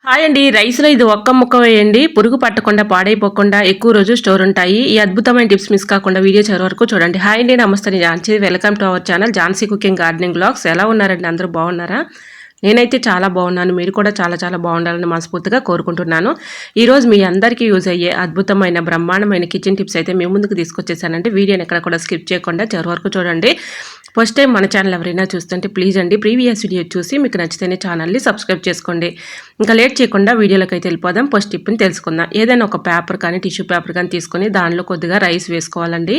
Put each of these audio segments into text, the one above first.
Hi అండి. రైస్‌లో ఇది ఒక్క ముక్క వేయండి. పురుగు పట్టకుండా, పాడైపోకుండా ఎక్కువ రోజులు స్టోర్ ఉంటాయి. ఈ అద్భుతమైన టిప్స్ మిస్ కాకుండా వీడియో చివరి వరకు చూడండి. హాయ్ అండి. నమస్తే. నేను Jhansi. Welcome to our channel Jhansi cooking gardening vlogs. ఎలా ఉన్నారండి? అందరూ బాగున్నారా? నేనైతే చాలా బాగున్నాను. మీరు కూడా చాలా చాలా బాగుండాలని మనస్ఫూర్తిగా కోరుకుంటున్నాను. ఈరోజు మీ అందరికీ యూజ్ అయ్యే అద్భుతమైన బ్రహ్మాండమైన కిచెన్ టిప్స్ అయితే మీ ముందుకు తీసుకొచ్చేసానంటే వీడియోని ఎక్కడ కూడా స్కిప్ చేయకుండా చివరి వరకు చూడండి. ఫస్ట్ టైం మన ఛానల్ ఎవరైనా చూస్తుంటే ప్లీజ్ అండి ప్రీవియస్ వీడియో చూసి మీకు నచ్చితేనే ఛానల్ని సబ్స్క్రైబ్ చేసుకోండి. ఇంకా లేట్ చేయకుండా వీడియోలోకి అయితే వెళ్ళిపోదాం. ఫస్ట్ టిప్ని తెలుసుకుందాం. ఏదైనా ఒక పేపర్ కానీ టిష్యూ పేపర్ కానీ తీసుకొని దానిలో కొద్దిగా రైస్ వేసుకోవాలండి.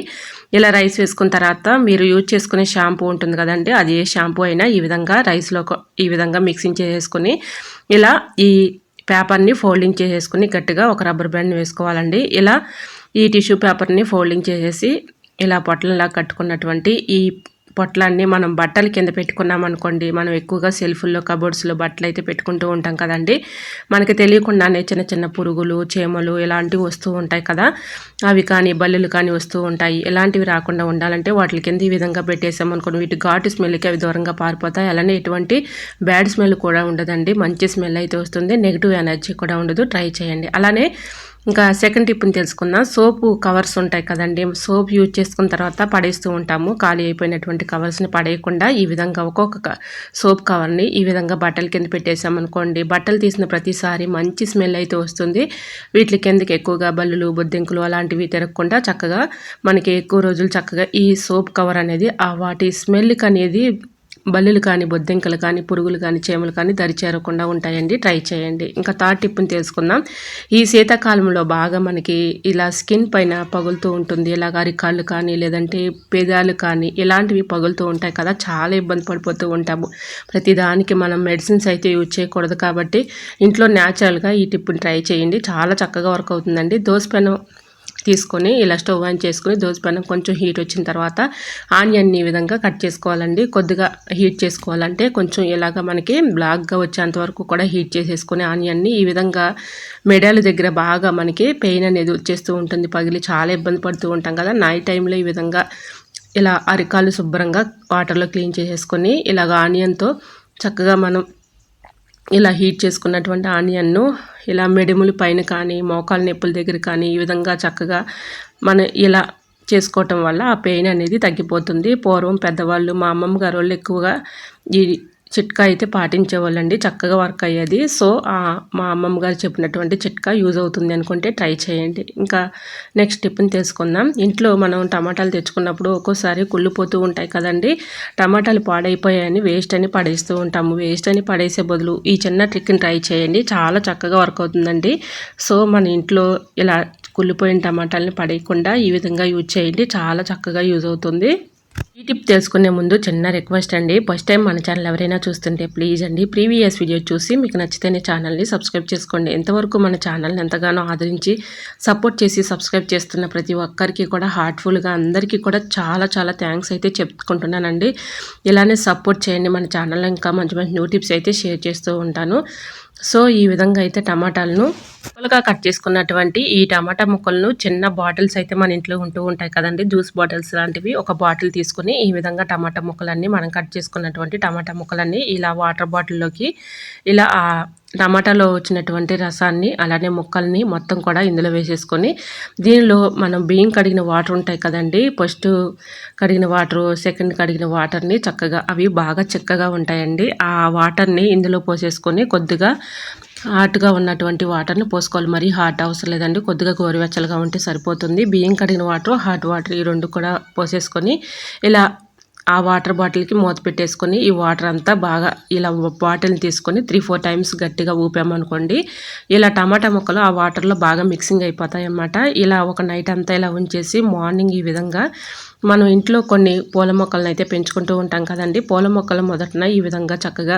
ఇలా రైస్ వేసుకున్న తర్వాత మీరు యూజ్ చేసుకునే షాంపూ ఉంటుంది కదండి, అది ఏ షాంపూ అయినా ఈ విధంగా రైస్లో ఈ విధంగా మిక్సింగ్ చేసేసుకొని ఇలా ఈ పేపర్ని ఫోల్డింగ్ చేసేసుకుని గట్టిగా ఒక రబ్బర్ బ్యాండ్ వేసుకోవాలండి. ఇలా ఈ టిష్యూ పేపర్ని ఫోల్డింగ్ చేసేసి ఇలా పొట్లంలా కట్టుకున్నటువంటి ఈ పొట్లాన్ని మనం బట్టల కింద పెట్టుకున్నాం అనుకోండి, మనం ఎక్కువగా సెల్ఫుల్లో కబోర్డ్స్లో బట్టలు అయితే పెట్టుకుంటూ ఉంటాం కదండి. మనకి తెలియకుండానే చిన్న చిన్న పురుగులు, చీమలు ఇలాంటివి వస్తూ ఉంటాయి కదా, అవి కానీ బల్లులు కానీ వస్తూ ఉంటాయి. ఇలాంటివి రాకుండా ఉండాలంటే వాటి కింద ఈ విధంగా పెట్టేసాం అనుకోండి, వీటి ఘాటు స్మెల్కి అవి దూరంగా పారిపోతాయి. అలానే ఎటువంటి బ్యాడ్ స్మెల్ కూడా ఉండదండి, మంచి స్మెల్ అయితే వస్తుంది, నెగిటివ్ ఎనర్జీ కూడా ఉండదు. ట్రై చేయండి. అలానే ఇంకా సెకండ్ టిప్ని తెలుసుకుందాం. సోపు కవర్స్ ఉంటాయి కదండి, సోప్ యూజ్ చేసుకున్న తర్వాత పడేస్తూ ఉంటాము. ఖాళీ అయిపోయినటువంటి కవర్స్ని పడేయకుండా ఈ విధంగా ఒక్కొక్క సోప్ కవర్ని ఈ విధంగా బట్టల కింద పెట్టేసామనుకోండి, బట్టలు తీసిన ప్రతిసారి మంచి స్మెల్ అయితే వస్తుంది. వీటి కిందకి ఎక్కువగా బల్లులు, బొద్దింకులు అలాంటివి తిరగకుండా చక్కగా మనకి ఎక్కువ రోజులు చక్కగా ఈ సోప్ కవర్ అనేది వాటి స్మెల్కి అనేది బల్లులు కానీ, బొద్దింకలు కానీ, పురుగులు కానీ, చీమలు కానీ దరిచేరకుండా ఉంటాయండి. ట్రై చేయండి. ఇంకా థర్డ్ టిప్ని తెలుసుకుందాం. ఈ శీతాకాలంలో బాగా మనకి ఇలా స్కిన్ పైన పగులుతూ ఉంటుంది. ఇలాగ అరికాళ్ళు కానీ లేదంటే పెదాలు కానీ ఇలాంటివి పగులుతూ ఉంటాయి కదా, చాలా ఇబ్బంది పడిపోతూ ఉంటాము. ప్రతిదానికి మనం మెడిసిన్స్ అయితే యూజ్ చేయకూడదు కాబట్టి ఇంట్లో న్యాచురల్గా ఈ టిప్ని ట్రై చేయండి. చాలా చక్కగా వర్క్ అవుతుందండి. దోసపెనం తీసుకొని ఇలా స్టవ్ ఆన్ చేసుకుని దోసపెనం కొంచెం హీట్ వచ్చిన తర్వాత ఆనియన్ని ఈ విధంగా కట్ చేసుకోవాలండి. కొద్దిగా హీట్ చేసుకోవాలంటే కొంచెం ఇలాగ మనకి బ్లాక్గా వచ్చేంత వరకు కూడా హీట్ చేసేసుకుని ఆనియన్ని ఈ విధంగా మెడల దగ్గర బాగా మనకి పెయిన్ అనేది వచ్చేస్తూ ఉంటుంది, పగిలి చాలా ఇబ్బంది పడుతూ ఉంటాం కదా. నైట్ టైంలో ఈ విధంగా ఇలా అరికాలు శుభ్రంగా వాటర్లో క్లీన్ చేసేసుకొని ఇలాగ ఆనియన్తో చక్కగా మనం ఇలా హీట్ చేసుకున్నటువంటి ఆనియన్ను ఇలా మెడిములు పైన కానీ మోకాలు నొప్పుల దగ్గర కానీ ఈ విధంగా చక్కగా మనం ఇలా చేసుకోవటం వల్ల ఆ పెయిన్ అనేది తగ్గిపోతుంది. పూర్వం పెద్దవాళ్ళు, మా అమ్మమ్మ గారు వాళ్ళు ఎక్కువగా ఈ చిట్కా అయితే పాటించేవాళ్ళండి, చక్కగా వర్క్ అయ్యేది. సో మా అమ్మమ్మ గారు చెప్పినటువంటి చిట్కా యూజ్ అవుతుంది అనుకుంటే ట్రై చేయండి. ఇంకా నెక్స్ట్ టిప్ని తెలుసుకుందాం. ఇంట్లో మనం టమాటాలు తెచ్చుకున్నప్పుడు ఒక్కోసారి కుళ్ళిపోతూ ఉంటాయి కదండి, టమాటాలు పాడైపోయాయని వేస్ట్ అని పడేస్తూ ఉంటాము. వేస్ట్ అని పడేసే బదులు ఈ చిన్న ట్రిక్ని ట్రై చేయండి, చాలా చక్కగా వర్క్ అవుతుందండి. సో మన ఇంట్లో ఇలా కుళ్ళిపోయిన టమాటాలని పడేయకుండా ఈ విధంగా యూజ్ చేయండి, చాలా చక్కగా యూజ్ అవుతుంది. ఈ టిప్ తెలుసుకునే ముందు చిన్న రిక్వెస్ట్ అండి, ఫస్ట్ టైం మన ఛానల్ ఎవరైనా చూస్తుంటే ప్లీజ్ అండి ప్రీవియస్ వీడియో చూసి మీకు నచ్చితేనే ఛానల్ని సబ్స్క్రైబ్ చేసుకోండి. ఎంతవరకు మన ఛానల్ని ఎంతగానో ఆదరించి సపోర్ట్ చేసి సబ్స్క్రైబ్ చేస్తున్న ప్రతి ఒక్కరికి కూడా హార్ట్ఫుల్గా అందరికీ కూడా చాలా చాలా థ్యాంక్స్ అయితే చెప్పుకుంటున్నానండి. ఇలానే సపోర్ట్ చేయండి. మన ఛానల్లో ఇంకా మంచి మంచి న్యూ టిప్స్ అయితే షేర్ చేస్తూ ఉంటాను. సో ఈ విధంగా అయితే టమాటాలను ముక్కలుగా కట్ చేసుకున్నటువంటి ఈ టమాటా ముక్కలను చిన్న బాటిల్స్ అయితే మన ఇంట్లో ఉంటూ ఉంటాయి కదండి, జ్యూస్ బాటిల్స్ లాంటివి, ఒక బాటిల్ తీసుకుని ఈ విధంగా టమాటా ముక్కలన్నీ మనం కట్ చేసుకున్నటువంటి టమాటా ముక్కలన్నీ ఇలా వాటర్ బాటిల్లోకి ఇలా టమాటాలో వచ్చినటువంటి రసాన్ని అలానే ముక్కల్ని మొత్తం కూడా ఇందులో వేసేసుకొని దీనిలో మనం బియ్యం కడిగిన వాటర్ ఉంటాయి కదండి, ఫస్ట్ కడిగిన వాటరు, సెకండ్ కడిగిన వాటర్ని చక్కగా అవి బాగా చిక్కగా ఉంటాయండి. ఆ వాటర్ని ఇందులో పోసేసుకొని కొద్దిగా హాట్గా ఉన్నటువంటి వాటర్ని పోసుకోవాలి. మరీ హాట్ అవసరం లేదండి, కొద్దిగా గోరువెచ్చలుగా ఉంటే సరిపోతుంది. బియ్యం కడిగిన వాటర్, హాట్ వాటర్ ఈ రెండు కూడా పోసేసుకొని ఇలా ఆ వాటర్ బాటిల్కి మూత పెట్టేసుకొని ఈ వాటర్ అంతా బాగా ఇలా బాటిల్ని తీసుకొని 3-4 టైమ్స్ గట్టిగా ఊపామనుకోండి, ఇలా టమాటా ముక్కలు ఆ వాటర్లో బాగా మిక్సింగ్ అయిపోతాయి అన్నమాట. ఇలా ఒక నైట్ అంతా ఇలా ఉంచేసి మార్నింగ్ ఈ విధంగా మనం ఇంట్లో కొన్ని పూల మొక్కలను అయితే పెంచుకుంటూ ఉంటాం కదండి, పూల మొక్కల మొదటన ఈ విధంగా చక్కగా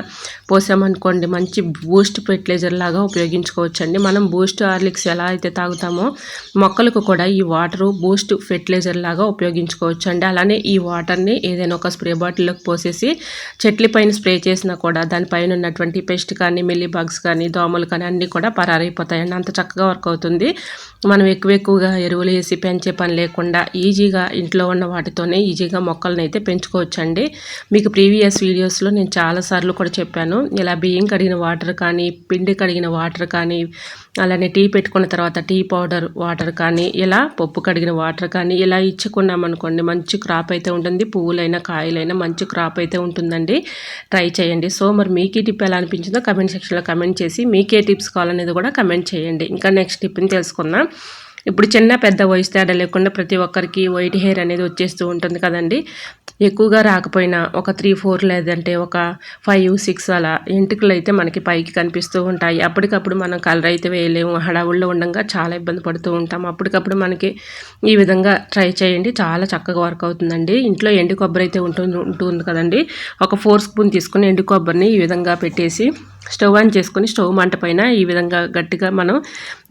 పోసామనుకోండి మంచి బూస్ట్ ఫెర్టిలైజర్ లాగా ఉపయోగించుకోవచ్చండి. మనం బూస్ట్ హార్లిక్స్ ఎలా అయితే తాగుతామో మొక్కలకు కూడా ఈ వాటరు బూస్ట్ ఫెర్టిలైజర్ లాగా ఉపయోగించుకోవచ్చు అండి. అలానే ఈ వాటర్ని ఏదైనా ఒక స్ప్రే బాటిల్లోకి పోసేసి చెట్ల పైన స్ప్రే చేసినా కూడా దానిపైన ఉన్నటువంటి పెస్ట్ కానీ, మిల్లీ బగ్స్ కానీ, దోమలు కానీ అన్నీ కూడా పరారైపోతాయండి. అంత చక్కగా వర్క్ అవుతుంది. మనం ఎక్కువగా ఎరువులు వేసి పెంచే పని లేకుండా ఈజీగా ఇంట్లో ఉన్న వాటితోనే ఈజీగా మొక్కలను అయితే పెంచుకోవచ్చండి. మీకు ప్రీవియస్ వీడియోస్లో నేను చాలాసార్లు కూడా చెప్పాను. ఇలా బియ్యం కడిగిన వాటర్ కానీ, పిండి కడిగిన వాటర్ కానీ, అలానే టీ పెట్టుకున్న తర్వాత టీ పౌడర్ వాటర్ కానీ, ఇలా పప్పు కడిగిన వాటర్ కానీ ఇలా ఇచ్చుకున్నామనుకోండి మంచి క్రాప్ అయితే ఉంటుంది. పువ్వులైనా కాయలైనా మంచి క్రాప్ అయితే ఉంటుందండి. ట్రై చేయండి. సో మరి మీకు ఈ టిప్ ఎలా అనిపించిందో కమెంట్ సెక్షన్లో కమెంట్ చేసి మీకే టిప్స్ కావాలనేది కూడా కమెంట్ చేయండి. ఇంకా నెక్స్ట్ టిప్ని తెలుసుకుందాం. ఇప్పుడు చిన్న పెద్ద వయసు తేడా లేకుండా ప్రతి ఒక్కరికి వైట్ హెయిర్ అనేది వచ్చేస్తూ ఉంటుంది కదండి. ఎక్కువగా రాకపోయినా ఒక 3-4 లేదంటే ఒక 5-6 అలా ఎంటుకలు అయితే మనకి పైకి కనిపిస్తూ ఉంటాయి. అప్పటికప్పుడు మనం కలర్ అయితే వేయలేము. హడావుల్లో ఉండగా చాలా ఇబ్బంది పడుతూ ఉంటాం. అప్పటికప్పుడు మనకి ఈ విధంగా ట్రై చేయండి. చాలా చక్కగా వర్క్ అవుతుందండి. ఇంట్లో ఎండు కొబ్బరి అయితే ఉంటుంది కదండి. ఒక 4 స్పూన్ తీసుకుని ఎండు కొబ్బరిని ఈ విధంగా పెట్టేసి స్టవ్ ఆన్ చేసుకొని స్టవ్ మంట పైన ఈ విధంగా గట్టిగా మనం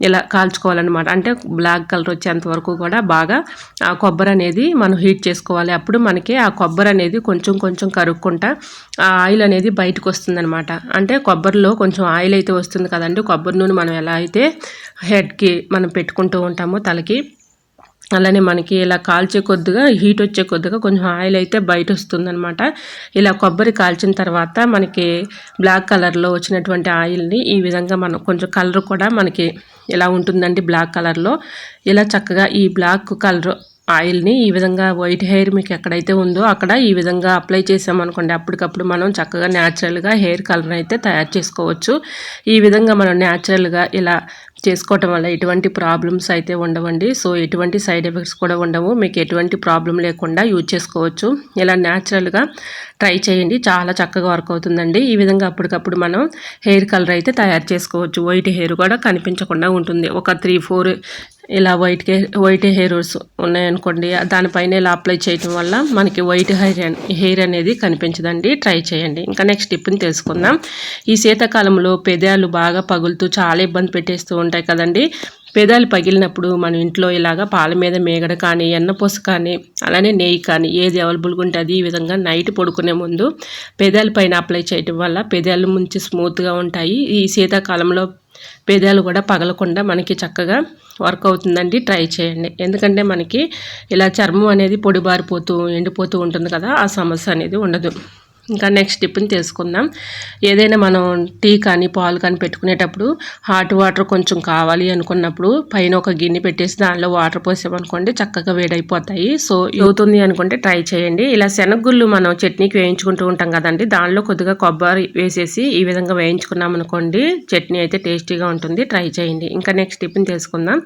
ఇలా కాల్చుకోవాలన్నమాట. అంటే బ్లాక్ కలర్ వచ్చేంత వరకు కూడా బాగా ఆ కొబ్బరి అనేది మనం హీట్ చేసుకోవాలి. అప్పుడు మనకి ఆ కొబ్బరి అనేది కొంచెం కొంచెం కరుక్కుంటా ఆ ఆయిల్ అనేది బయటకు వస్తుందన్నమాట. అంటే కొబ్బరిలో కొంచెం ఆయిల్ అయితే వస్తుంది కదండి. కొబ్బరి నూనె మనం ఎలా అయితే హెడ్కి మనం పెట్టుకుంటూ ఉంటామో తలకి, అలానే మనకి ఇలా కాల్చే కొద్దిగా హీట్ వచ్చే కొద్దిగా కొంచెం ఆయిల్ అయితే బయట వస్తుందన్నమాట. ఇలా కొబ్బరి కాల్చిన తర్వాత మనకి బ్లాక్ కలర్లో వచ్చినటువంటి ఆయిల్ని ఈ విధంగా మనం కొంచెం కలర్ కూడా మనకి ఇలా ఉంటుందండి బ్లాక్ కలర్లో. ఇలా చక్కగా ఈ బ్లాక్ కలర్ ఆయిల్ని ఈ విధంగా వైట్ హెయిర్ మీకు ఎక్కడైతే ఉందో అక్కడ ఈ విధంగా అప్లై చేసామనుకోండి అప్పటికప్పుడు మనం చక్కగా న్యాచురల్గా హెయిర్ కలర్ అయితే తయారు చేసుకోవచ్చు. ఈ విధంగా మనం న్యాచురల్గా ఇలా చేసుకోవటం వల్ల ఎటువంటి ప్రాబ్లమ్స్ అయితే ఉండవండి. సో ఎటువంటి సైడ్ ఎఫెక్ట్స్ కూడా ఉండవు. మీకు ఎటువంటి ప్రాబ్లం లేకుండా యూజ్ చేసుకోవచ్చు. ఇలా న్యాచురల్గా ట్రై చేయండి. చాలా చక్కగా వర్క్ అవుతుందండి. ఈ విధంగా అప్పటికప్పుడు మనం హెయిర్ కలర్ అయితే తయారు చేసుకోవచ్చు. వైట్ హెయిర్ కూడా కనిపించకుండా ఉంటుంది. ఒక 3-4 ఇలా వైట్ హెయిర్స్ ఉన్నాయనుకోండి, దానిపైన ఇలా అప్లై చేయటం వల్ల మనకి వైట్ హెయిర్ అనేది కనిపించదండి. ట్రై చేయండి. ఇంకా నెక్స్ట్ టిప్ని తెలుసుకుందాం. ఈ శీతాకాలంలో పెదాలు బాగా పగులుతూ చాలా ఇబ్బంది పెట్టేస్తూ ఉంటాయి కదండి. పెదాలు పగిలినప్పుడు మన ఇంట్లో ఇలాగా పాల మీద మేగడ కానీ, ఎన్నపూస కానీ, అలానే నెయ్యి కానీ ఏది అవైలబుల్గా ఉంటే అది ఈ విధంగా నైట్ పడుకునే ముందు పెదాల పైన అప్లై చేయటం వల్ల పెదాలు మంచి స్మూత్గా ఉంటాయి. ఈ శీతాకాలంలో పెదాలు కూడా పగలకుండా మనకి చక్కగా వర్క్ అవుతుందండి. ట్రై చేయండి. ఎందుకంటే మనకి ఇలా చర్మం అనేది పొడిబారిపోతూ ఎండిపోతూ ఉంటుంది కదా, ఆ సమస్య అనేది ఉండదు. ఇంకా నెక్స్ట్ టిప్ని తెలుసుకుందాం. ఏదైనా మనం టీ కానీ పాలు కానీ పెట్టుకునేటప్పుడు హాట్ వాటర్ కొంచెం కావాలి అనుకున్నప్పుడు పైన ఒక గిన్నె పెట్టేసి దానిలో వాటర్ పోసామనుకోండి చక్కగా వేడైపోతాయి. సో అవుతుంది అనుకుంటే ట్రై చేయండి. ఇలా శనగగుళ్ళు మనం చట్నీకి వేయించుకుంటూ ఉంటాం కదండి, దానిలో కొద్దిగా కొబ్బరి వేసేసి ఈ విధంగా వేయించుకున్నాం అనుకోండి చట్నీ అయితే టేస్టీగా ఉంటుంది. ట్రై చేయండి. ఇంకా నెక్స్ట్ టిప్ని తెలుసుకుందాం.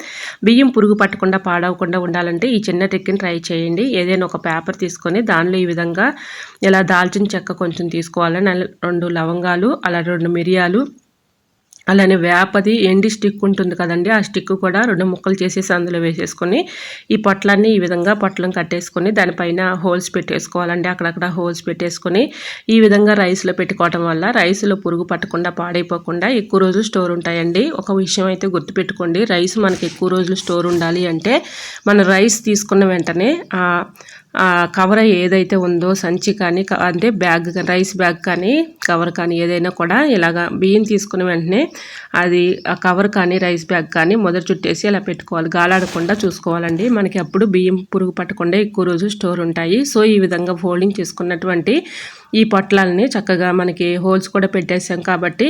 బియ్యం పురుగు పట్టకుండా పాడవకుండా ఉండాలంటే ఈ చిన్న ట్రిక్ని ట్రై చేయండి. ఏదైనా ఒక పేపర్ తీసుకొని దానిలో ఈ విధంగా ఇలా దాల్చిన చెక్క కొంచెం తీసుకోవాలని 2 లవంగాలు, అలా 2 మిరియాలు, అలానే వేపది ఎండి స్టిక్ ఉంటుంది కదండి, ఆ స్టిక్ కూడా 2 ముక్కలు చేసేసి అందులో వేసేసుకొని ఈ పొట్లాన్ని ఈ విధంగా పొట్లం కట్టేసుకొని దానిపైన హోల్స్ పెట్టేసుకోవాలండి. అక్కడక్కడ హోల్స్ పెట్టేసుకొని ఈ విధంగా రైస్లో పెట్టుకోవటం వల్ల రైస్లో పురుగు పట్టకుండా పాడైపోకుండా ఎక్కువ రోజులు స్టోర్ ఉంటాయండి. ఒక విషయం అయితే గుర్తుపెట్టుకోండి, రైస్ మనకి ఎక్కువ రోజులు స్టోర్ ఉండాలి అంటే మన రైస్ తీసుకున్న వెంటనే కవర్ ఏదైతే ఉందో సంచి కానీ అంటే బ్యాగ్ రైస్ బ్యాగ్ కానీ కవర్ కానీ ఏదైనా కూడా ఇలాగా బియ్యం తీసుకున్న వెంటనే అది ఆ కవర్ కానీ రైస్ బ్యాగ్ కానీ మొదట చుట్టేసి ఇలా పెట్టుకోవాలి. గాలాడకుండా చూసుకోవాలండి. మనకి అప్పుడు బియ్యం పురుగు పట్టకుండా ఎక్కువ రోజు స్టోర్ ఉంటాయి. సో ఈ విధంగా ఫోల్డింగ్ చేసుకున్నటువంటి ఈ పొట్లాలని చక్కగా మనకి హోల్స్ కూడా పెట్టేసాం కాబట్టి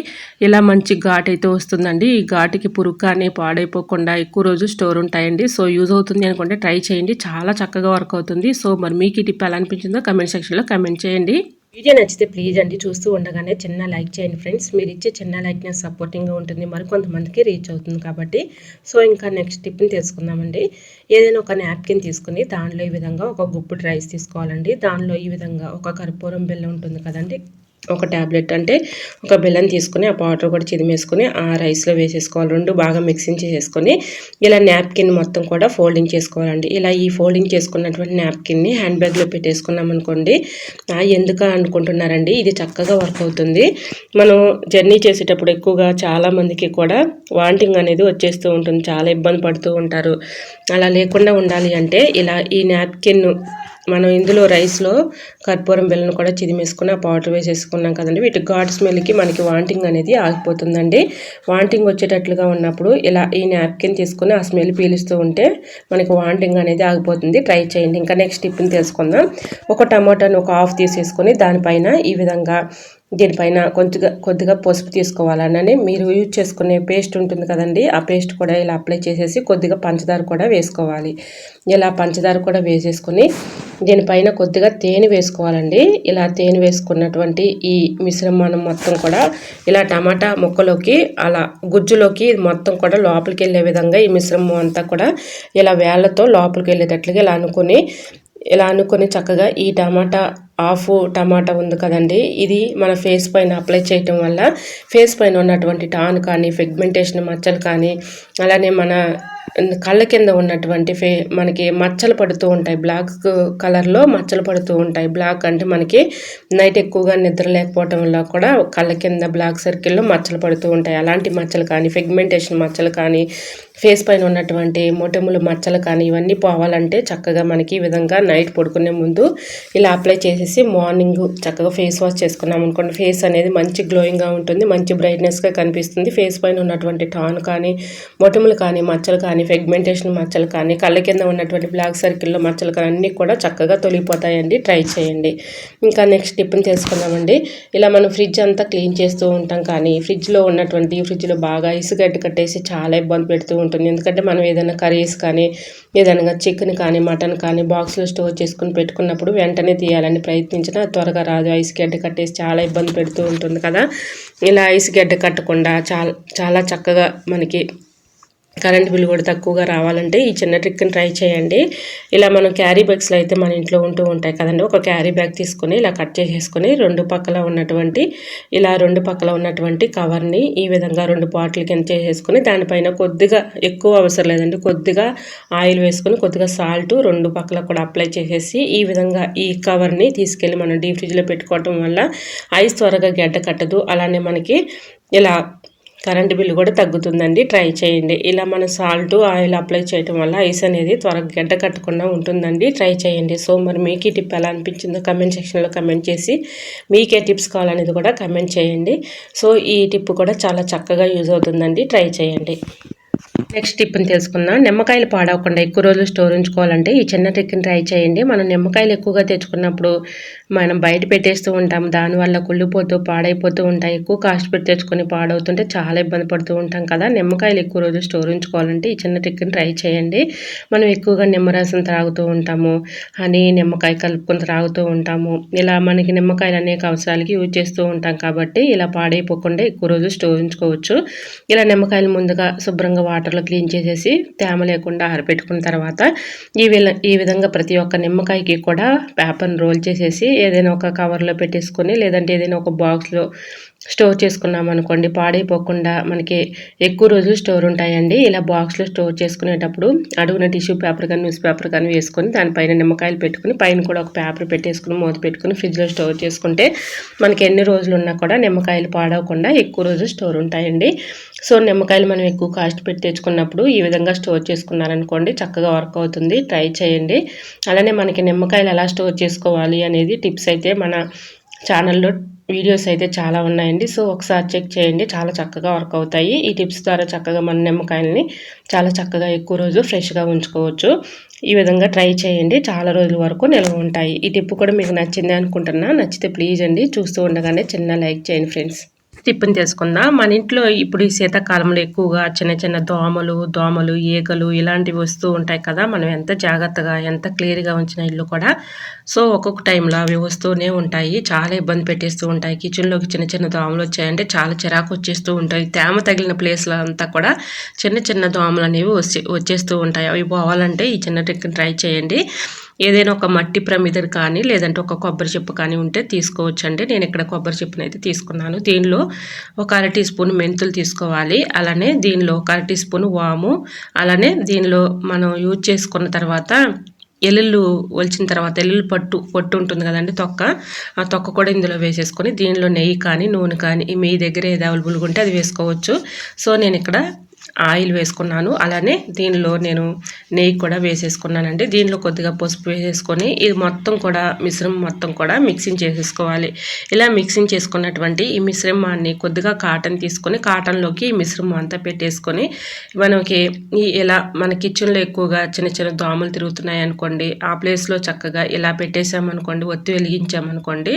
ఇలా మంచి ఘాట్ అయితే వస్తుందండి. ఈ ఘాటుకి పురుగు కానీ పాడైపోకుండా ఎక్కువ రోజు స్టోర్ ఉంటాయండి. సో యూజ్ అవుతుంది అనుకుంటే ట్రై చేయండి. చాలా చక్కగా వర్క్ అవుతుంది. సో మరి మీకు ఈ టిప్ ఎలా అనిపించిందో కమెంట్ సెక్షన్లో కమెంట్ చేయండి. వీడియో నచ్చితే ప్లీజ్ అండి చూస్తూ ఉండగానే చిన్న లైక్ చేయండి ఫ్రెండ్స్. మీరు ఇచ్చే చిన్న లైక్ నాకు సపోర్టింగ్గా ఉంటుంది, మరికొంతమందికి రీచ్ అవుతుంది కాబట్టి. సో ఇంకా నెక్స్ట్ టిప్ని తెలుసుకుందామండి. ఏదైనా ఒక నాప్కిన్ తీసుకుని దానిలో ఈ విధంగా ఒక గుప్పుడు రైస్ తీసుకోవాలండి. దానిలో ఈ విధంగా ఒక కర్పూరం బెల్లం ఉంటుంది కదండి, ఒక ట్యాబ్లెట్ అంటే ఒక బెల్లం తీసుకుని ఆ పౌడర్ కూడా చిదిమేసుకొని ఆ రైస్లో వేసేసుకోవాలి. 2 బాగా మిక్సింగ్ చేసేసుకొని ఇలా నాప్కిన్ మొత్తం కూడా ఫోల్డింగ్ చేసుకోవాలండి. ఇలా ఈ ఫోల్డింగ్ చేసుకున్నటువంటి నాప్కిన్ని హ్యాండ్ బ్యాగ్లో పెట్టేసుకున్నాం అనుకోండి, ఎందుకు అనుకుంటున్నారండి, ఇది చక్కగా వర్క్ అవుతుంది. మనం జర్నీ చేసేటప్పుడు ఎక్కువగా చాలామందికి కూడా వాంటింగ్ అనేది వచ్చేస్తూ ఉంటుంది, చాలా ఇబ్బంది పడుతూ ఉంటారు. అలా లేకుండా ఉండాలి అంటే ఇలా ఈ నాప్కిన్ మనం ఇందులో రైస్లో కర్పూరం బెల్లం కూడా చిదిమేసుకుని ఆ పౌడర్ వేసేసుకున్నాం కదండి. వీటి ఘాట్ స్మెల్కి మనకి వాంటింగ్ అనేది ఆగిపోతుందండి. వాంటింగ్ వచ్చేటట్లుగా ఉన్నప్పుడు ఇలా ఈ నాప్కిన్ తీసుకుని ఆ స్మెల్ పీలుస్తూ ఉంటే మనకి వాంటింగ్ అనేది ఆగిపోతుంది. ట్రై చేయండి. ఇంకా నెక్స్ట్ టిప్ని తెలుసుకుందాం. ఒక టమాటాను ఒక హాఫ్ తీసేసుకొని దానిపైన ఈ విధంగా దీనిపైన కొద్దిగా పసుపు తీసుకోవాలని మీరు యూజ్ చేసుకునే పేస్ట్ ఉంటుంది కదండి, ఆ పేస్ట్ కూడా ఇలా అప్లై చేసేసి కొద్దిగా పంచదార కూడా వేసుకోవాలి. ఇలా పంచదార కూడా వేసేసుకొని దీనిపైన కొద్దిగా తేనె వేసుకోవాలండి. ఇలా తేనె వేసుకున్నటువంటి ఈ మిశ్రమాన్ని మొత్తం కూడా ఇలా టమాటా ముక్కలోకి అలా గుజ్జులోకి మొత్తం కూడా లోపలికి వెళ్ళే విధంగా ఈ మిశ్రమం అంతా కూడా ఇలా వేళ్ళతో లోపలికి వెళ్ళేటట్లుగా ఇలా అనుకొని చక్కగా ఈ హాఫ్ టమాటా ఉంది కదండి, ఇది మన ఫేస్ పైన అప్లై చేయటం వల్ల ఫేస్ పైన ఉన్నటువంటి టాన్ కానీ పిగ్మెంటేషన్ మచ్చలు కానీ అలానే మన కళ్ళ కింద ఉన్నటువంటి మనకి మచ్చలు పడుతూ ఉంటాయి. బ్లాక్ కలర్లో మచ్చలు పడుతూ ఉంటాయి. బ్లాక్ అంటే మనకి నైట్ ఎక్కువగా నిద్ర లేకపోవటం వల్ల కూడా కళ్ళ కింద బ్లాక్ సర్కిల్లో మచ్చలు పడుతూ ఉంటాయి. అలాంటి మచ్చలు కానీ పిగ్మెంటేషన్ మచ్చలు కానీ ఫేస్ పైన ఉన్నటువంటి మొటిములు మచ్చలు కానీ ఇవన్నీ పోవాలంటే చక్కగా మనకి ఈ విధంగా నైట్ పడుకునే ముందు ఇలా అప్లై చేసేసి మార్నింగ్ చక్కగా ఫేస్ వాష్ చేసుకున్నాం అనుకోండి, ఫేస్ అనేది మంచి గ్లోయింగ్గా ఉంటుంది, మంచి బ్రైట్నెస్గా కనిపిస్తుంది. ఫేస్ పైన ఉన్నటువంటి టాన్ కానీ మొటిములు కానీ మచ్చలు కానీ పిగ్మెంటేషన్ మచ్చలు కానీ కళ్ళ కింద ఉన్నటువంటి బ్లాక్ సర్కిల్లో మచ్చలు కానీ అన్నీ కూడా చక్కగా తొలగిపోతాయండి. ట్రై చేయండి. ఇంకా నెక్స్ట్ టిప్ని తెలుసుకుందామండి. ఇలా మనం ఫ్రిడ్జ్ అంతా క్లీన్ చేస్తూ ఉంటాం కానీ ఫ్రిడ్జ్లో బాగా ఇసుగడ్డ కట్టేసి చాలా ఇబ్బంది పెడుతూ ఉంటుంది. ఎందుకంటే మనం ఏదైనా కర్రీస్ కానీ ఏదైనా చికెన్ కానీ మటన్ కానీ బాక్స్లో స్టోర్ చేసుకుని పెట్టుకున్నప్పుడు వెంటనే తీయాలని ప్రయత్నించినా త్వరగా రాదు. ఐస్ గడ్డ కట్టేసి చాలా ఇబ్బంది పెడుతూ ఉంటుంది కదా. ఇలా ఐస్ గడ్డ కట్టకుండా చాలా చక్కగా మనకి కరెంట్ బిల్ కూడా తక్కువగా రావాలంటే ఈ చిన్న ట్రిక్ని ట్రై చేయండి. ఇలా మనం క్యారీ బ్యాగ్స్లో అయితే మన ఇంట్లో ఉంటూ ఉంటాయి కదండి, ఒక క్యారీ బ్యాగ్ తీసుకొని ఇలా కట్ చేసేసుకొని రెండు పక్కల ఉన్నటువంటి కవర్ని ఈ విధంగా 2 పార్ట్ల కింద చేసేసుకొని దానిపైన కొద్దిగా ఎక్కువ అవసరం లేదండి, కొద్దిగా ఆయిల్ వేసుకొని కొద్దిగా సాల్ట్ 2 పక్కల కూడా అప్లై చేసేసి ఈ విధంగా ఈ కవర్ని తీసుకెళ్ళి మనం డీప్ ఫ్రిడ్జ్లో పెట్టుకోవటం వల్ల ఐస్ త్వరగా గడ్డ కట్టదు. అలానే మనకి ఇలా కరెంట్ బిల్లు కూడా తగ్గుతుందండి. ట్రై చేయండి. ఇలా మన సాల్ట్ ఆయిల్ అప్లై చేయడం వల్ల ఐస్ అనేది త్వరగా గడ్డ కట్టకుండా ఉంటుందండి. ట్రై చేయండి. సో మరి మీకు ఈ టిప్ ఎలా అనిపించిందో కమెంట్ సెక్షన్లో కమెంట్ చేసి మీకే టిప్స్ కావాలనేది కూడా కమెంట్ చేయండి. సో ఈ టిప్ కూడా చాలా చక్కగా యూజ్ అవుతుందండి. ట్రై చేయండి. నెక్స్ట్ టిప్ని తెలుసుకుందాం. నిమ్మకాయలు పాడవకుండా ఎక్కువ రోజులు స్టోర్ ఉంచుకోవాలంటే ఈ చిన్న ట్రిక్ని ట్రై చేయండి. మనం నిమ్మకాయలు ఎక్కువగా తెచ్చుకున్నప్పుడు మనం బయట పెట్టేస్తూ ఉంటాం, దానివల్ల కుళ్ళిపోతూ పాడైపోతూ ఉంటాయి. ఎక్కువ కాస్ట్ పెట్టి తెచ్చుకొని పాడవుతుంటే చాలా ఇబ్బంది పడుతూ ఉంటాం కదా. నిమ్మకాయలు ఎక్కువ రోజులు స్టోర్ ఉంచుకోవాలంటే ఈ చిన్న ట్రిక్ని ట్రై చేయండి. మనం ఎక్కువగా నిమ్మరసం త్రాగుతూ ఉంటాము, హనీ నిమ్మకాయ కలుపుకొని త్రాగుతూ ఉంటాము. ఇలా మనకి నిమ్మకాయలు అనేక అవసరాలకి యూజ్ చేస్తూ ఉంటాం కాబట్టి ఇలా పాడైపోకుండా ఎక్కువ రోజులు స్టోర్ ఉంచుకోవచ్చు. ఇలా నిమ్మకాయలు ముందుగా శుభ్రంగా వాటర్లో క్లీన్ చేసేసి తేమ లేకుండా ఆరబెట్టుకున్న తర్వాత ఈ విధంగా ప్రతి ఒక్క నిమ్మకాయకి కూడా పేపర్ని రోల్ చేసేసి ఏదైనా ఒక కవర్లో పెట్టేసుకొని లేదంటే ఏదైనా ఒక బాక్స్లో స్టోర్ చేసుకున్నాం అనుకోండి, పాడైపోకుండా మనకి ఎక్కువ రోజులు స్టోర్ ఉంటాయండి. ఇలా బాక్స్లో స్టోర్ చేసుకునేటప్పుడు అడుగున టిష్యూ పేపర్ కానీ న్యూస్ పేపర్ కానీ వేసుకొని దానిపైన నిమ్మకాయలు పెట్టుకుని పైన కూడా ఒక పేపర్ పెట్టేసుకుని మూత పెట్టుకుని ఫ్రిడ్జ్లో స్టోర్ చేసుకుంటే మనకి ఎన్ని రోజులు ఉన్నా కూడా నిమ్మకాయలు పాడవకుండా ఎక్కువ రోజులు స్టోర్ ఉంటాయండి. సో నిమ్మకాయలు మనం ఎక్కువ కాస్ట్ పెట్టి తెచ్చుకున్నప్పుడు ఈ విధంగా స్టోర్ చేసుకున్నారనుకోండి చక్కగా వర్క్ అవుతుంది. ట్రై చేయండి. అలానే మనకి నిమ్మకాయలు ఎలా స్టోర్ చేసుకోవాలి అనేది టిప్స్ అయితే మన ఛానల్లో వీడియోస్ అయితే చాలా ఉన్నాయండి. సో ఒకసారి చెక్ చేయండి, చాలా చక్కగా వర్క్ అవుతాయి. ఈ టిప్స్ ద్వారా చక్కగా మన నిమ్మకాయలని చాలా చక్కగా ఎక్కువ రోజు ఫ్రెష్గా ఉంచుకోవచ్చు. ఈ విధంగా ట్రై చేయండి, చాలా రోజుల వరకు నిల్వ ఉంటాయి. ఈ టిప్ కూడా మీకు నచ్చింది అనుకుంటున్నా. నచ్చితే ప్లీజ్ అండి చూస్తూ ఉండగానే చిన్న లైక్ చేయండి ఫ్రెండ్స్. టిప్ని తెలుసుకుందాం. మన ఇంట్లో ఇప్పుడు ఈ శీతాకాలంలో ఎక్కువగా చిన్న చిన్న దోమలు ఈగలు ఇలాంటివి వస్తూ ఉంటాయి కదా. మనం ఎంత జాగ్రత్తగా ఎంత క్లియర్గా ఉంచిన ఇల్లు కూడా సో ఒక్కొక్క టైంలో అవి వస్తూనే ఉంటాయి, చాలా ఇబ్బంది పెట్టేస్తూ ఉంటాయి. కిచెన్లోకి చిన్న చిన్న దోమలు వచ్చాయంటే చాలా చిరాకు వచ్చేస్తూ ఉంటాయి. తేమ తగిలిన ప్లేస్లో అంతా కూడా చిన్న చిన్న దోమలు అనేవి వచ్చేస్తూ ఉంటాయి. అవి పోవాలంటే ఈ చిన్న ట్రిక్ని ట్రై చేయండి. ఏదైనా ఒక మట్టి ప్రమిదలు కానీ లేదంటే ఒక కొబ్బరి చెప్పు కానీ ఉంటే తీసుకోవచ్చండి. నేను ఇక్కడ కొబ్బరి చెప్పును అయితే తీసుకున్నాను. దీనిలో ఒక 1/2 టీ స్పూన్ మెంతులు తీసుకోవాలి. అలానే దీనిలో ఒక 1/2 టీ స్పూన్ వాము, అలానే దీనిలో మనం యూజ్ చేసుకున్న తర్వాత ఎల్లుల్లి ఒలిచిన తర్వాత ఎల్లుల్లి పొట్టు ఉంటుంది కదండి, ఆ తొక్క కూడా ఇందులో వేసేసుకొని దీనిలో నెయ్యి కానీ నూనె కానీ మీ దగ్గర ఏది అవైలబుల్గా ఉంటే అది వేసుకోవచ్చు. సో నేను ఇక్కడ ఆయిల్ వేసుకున్నాను. అలానే దీనిలో నేను నెయ్యి కూడా వేసేసుకున్నానండి. దీనిలో కొద్దిగా పసుపు వేసేసుకొని ఇది మొత్తం కూడా మిశ్రమం మొత్తం కూడా మిక్సింగ్ చేసేసుకోవాలి. ఇలా మిక్సింగ్ చేసుకున్నటువంటి ఈ మిశ్రమాన్ని కొద్దిగా కాటన్ తీసుకొని కాటన్లోకి ఈ మిశ్రమం అంతా పెట్టేసుకొని మనకి ఇలా మన కిచెన్లో ఎక్కువగా చిన్న చిన్న దోమలు తిరుగుతున్నాయి అనుకోండి, ఆ ప్లేస్లో చక్కగా ఇలా పెట్టేసామనుకోండి, ఒత్తి వెలిగించామనుకోండి,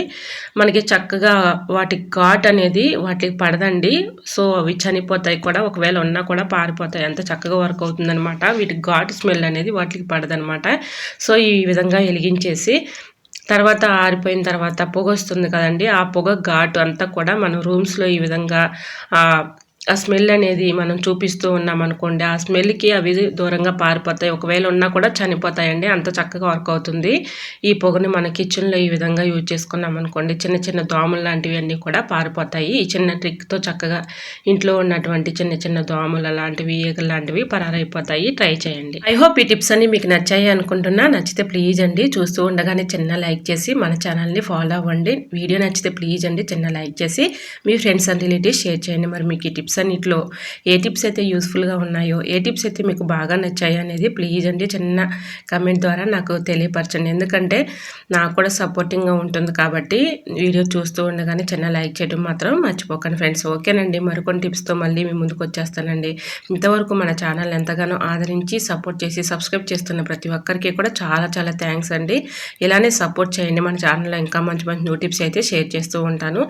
మనకి చక్కగా వాటి ఘాట్ అనేది వాటికి పడదండి. సో అవి చనిపోతాయి కూడా, ఒకవేళ ఉన్నా కూడా పారిపోతాయి. అంత చక్కగా వర్క్ అవుతుందనమాట. వీటికి ఘాటు స్మెల్ అనేది వాటికి పడదనమాట. సో ఈ విధంగా వెలిగించేసి తర్వాత ఆరిపోయిన తర్వాత పొగ వస్తుంది కదండి, ఆ పొగ ఘాటు అంతా కూడా మనం రూమ్స్లో ఈ విధంగా ఆ స్మెల్ అనేది మనం చూపిస్తూ ఉన్నామనుకోండి, ఆ స్మెల్కి అవి దూరంగా పారిపోతాయి. ఒకవేళ ఉన్నా కూడా చనిపోతాయండి. అంత చక్కగా వర్క్ అవుతుంది. ఈ పొగని మన కిచెన్లో ఈ విధంగా యూజ్ చేసుకున్నాం అనుకోండి, చిన్న చిన్న దోమలు లాంటివి అన్నీ కూడా పారిపోతాయి. ఈ చిన్న ట్రిక్తో చక్కగా ఇంట్లో ఉన్నటువంటి చిన్న చిన్న దోమలు లాంటివి, ఈగలు లాంటివి పరారైపోతాయి. ట్రై చేయండి. ఐ హోప్ ఈ టిప్స్ అన్ని మీకు నచ్చాయి అనుకుంటున్నా. నచ్చితే ప్లీజ్ అండి చూస్తూ ఉండగానే చిన్న లైక్ చేసి మన ఛానల్ని ఫాలో అవ్వండి. వీడియో నచ్చితే ప్లీజ్ అండి చిన్న లైక్ చేసి మీ ఫ్రెండ్స్ అండ్ రిలేటివ్స్ షేర్ చేయండి. మరి మీకు ఈ టిప్స్ అన్నిట్లో ఏ టిప్స్ అయితే యూస్ఫుల్గా ఉన్నాయో, ఏ టిప్స్ అయితే మీకు బాగా నచ్చాయో అనేది ప్లీజ్ అండి చిన్న కమెంట్ ద్వారా నాకు తెలియపరచండి. ఎందుకంటే నాకు కూడా సపోర్టింగ్గా ఉంటుంది కాబట్టి వీడియో చూస్తూ ఉండగానే చిన్న లైక్ చేయడం మాత్రం మర్చిపోకండి ఫ్రెండ్స్. ఓకేనండి, మరికొన్ని టిప్స్తో మళ్ళీ మీ ముందుకు వచ్చేస్తానండి. ఇంతవరకు మన ఛానల్ ఎంతగానో ఆదరించి సపోర్ట్ చేసి సబ్స్క్రైబ్ చేస్తున్న ప్రతి ఒక్కరికి కూడా చాలా చాలా థ్యాంక్స్ అండి. ఇలానే సపోర్ట్ చేయండి. మన ఛానల్లో ఇంకా మంచి మంచి న్యూ టిప్స్ అయితే షేర్ చేస్తూ ఉంటాను.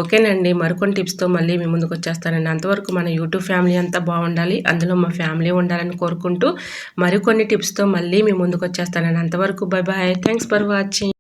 ఓకేనండి, మరికొన్ని టిప్స్తో మళ్ళీ మీ ముందుకు వచ్చేస్తానండి. అంతవరకు మన యూట్యూబ్ ఫ్యామిలీ అంతా బాగుండాలి, అందులో మా ఫ్యామిలీ ఉండాలని కోరుకుంటూ మరికొన్ని టిప్స్తో మళ్ళీ మీ ముందుకు వచ్చేస్తానండి. అంతవరకు bye bye. Thanks for watching.